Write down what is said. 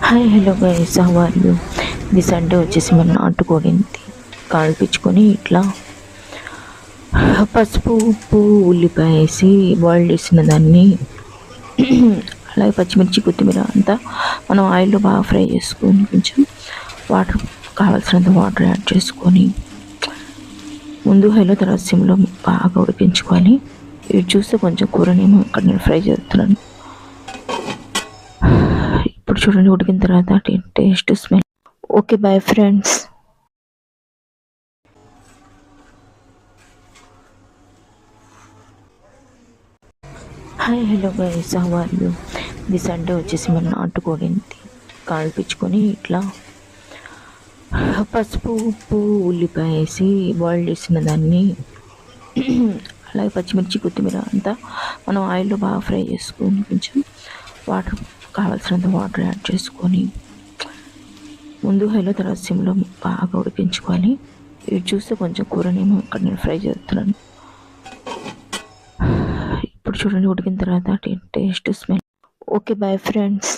Hi hello guys, how are you? ఇది Sunday వచ్చేసి మన నాటుకోడింది కాల్పించుకొని ఇట్లా పసుపు ఉప్పు ఉల్లిపాయ వేసి బాయిల్ చేసిన దాన్ని అలాగే పచ్చిమిర్చి కొత్తిమీర అంతా మనం ఆయిల్లో బాగా ఫ్రై చేసుకొని కొంచెం వాటర్ కావాల్సినంత వాటర్ యాడ్ చేసుకొని ముందు హైలో తర్వాత సిమ్లో బాగా ఉడికించుకోవాలి. ఇది చూస్తే కొంచెం కూరనేమో ఇక్కడ నేను ఫ్రై చేస్తున్నాను. ఇప్పుడు చూడండి ఉడికిన తర్వాత taste smell. Okay, bye friends. Hi hello guys, how are you? ఇది సండే వచ్చేసి మన నాటుకోడింది కాల్పించుకొని ఇట్లా పసుపు ఉప్పు ఉల్లిపాయ వేసి బాయిల్ చేసిన దాన్ని అలాగే పచ్చిమిర్చి కొత్తిమీర అంతా మనం ఆయిల్లో బాగా ఫ్రై చేసుకొని కొంచెం వాటర్ కావాల్సినంత వాటర్ యాడ్ చేసుకొని ముందు హైలో తర్వాత సిమ్లో బాగా ఉడికించుకోవాలి. ఇది చూస్తే కొంచెం కూరనేమో ఇక్కడ నేను ఫ్రై చేస్తున్నాను. ఇప్పుడు చూడండి ఉడికిన తర్వాత taste smell. Okay, bye friends.